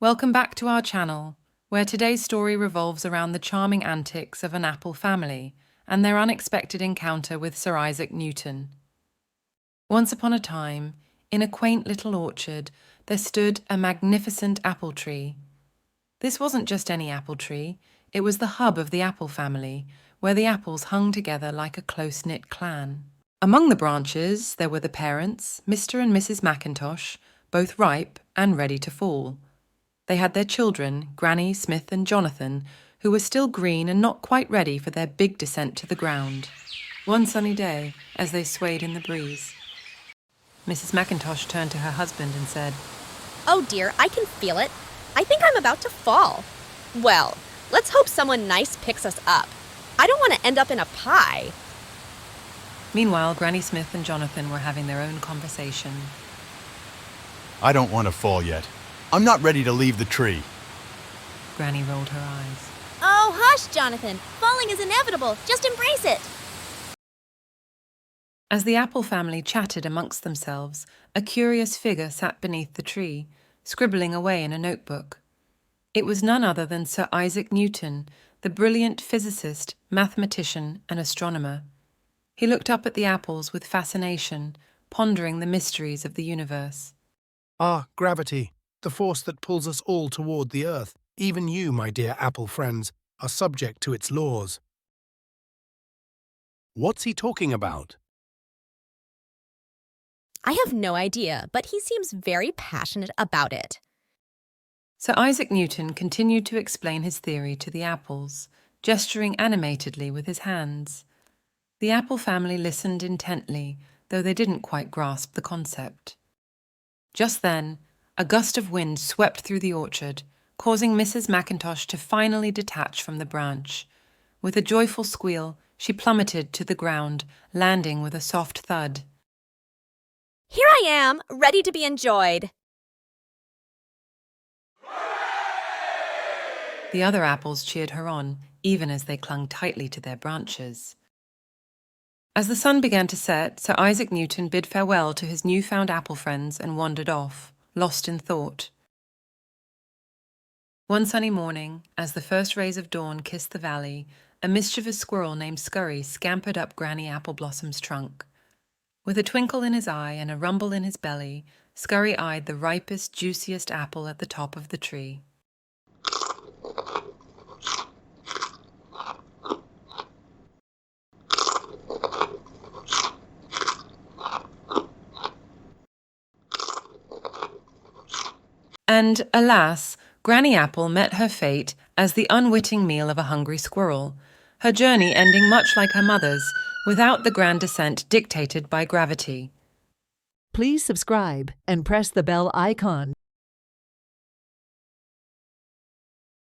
Welcome back to our channel, where today's story revolves around the charming antics of an apple family and their unexpected encounter with Sir Isaac Newton. Once upon a time, in a quaint little orchard, there stood a magnificent apple tree. This wasn't just any apple tree, it was the hub of the apple family, where the apples hung together like a close-knit clan. Among the branches, there were the parents, Mr. and Mrs. Mackintosh, both ripe and ready to fall. They had their children, Granny, Smith and Jonathan, who were still green and not quite ready for their big descent to the ground. One sunny day, as they swayed in the breeze, Mrs. Mackintosh turned to her husband and said, "Oh dear, I can feel it. I think I'm about to fall. Well, let's hope someone nice picks us up. I don't want to end up in a pie." Meanwhile, Granny Smith and Jonathan were having their own conversation. I don't want to fall yet. I'm not ready to leave the tree. Granny rolled her eyes. Oh, hush, Jonathan. Falling is inevitable. Just embrace it. As the apple family chatted amongst themselves, a curious figure sat beneath the tree, scribbling away in a notebook. It was none other than Sir Isaac Newton, the brilliant physicist, mathematician, and astronomer. He looked up at the apples with fascination, pondering the mysteries of the universe. Ah, gravity, the force that pulls us all toward the earth. Even you, my dear apple friends, are subject to its laws. What's he talking about? I have no idea, but he seems very passionate about it. Sir Isaac Newton continued to explain his theory to the apples, gesturing animatedly with his hands. The apple family listened intently, though they didn't quite grasp the concept. Just then, a gust of wind swept through the orchard, causing Mrs. Mackintosh to finally detach from the branch. With a joyful squeal, she plummeted to the ground, landing with a soft thud. Here I am, ready to be enjoyed. The other apples cheered her on, even as they clung tightly to their branches. As the sun began to set, Sir Isaac Newton bid farewell to his newfound apple friends and wandered off, lost in thought. One sunny morning, as the first rays of dawn kissed the valley, a mischievous squirrel named Scurry scampered up Granny Appleblosom's trunk. With a twinkle in his eye and a rumble in his belly, Scurry eyed the ripest, juiciest apple at the top of the tree. And, alas, Granny Apple met her fate as the unwitting meal of a hungry squirrel, her journey ending much like her mother's, without the grand descent dictated by gravity. Please subscribe and press the bell icon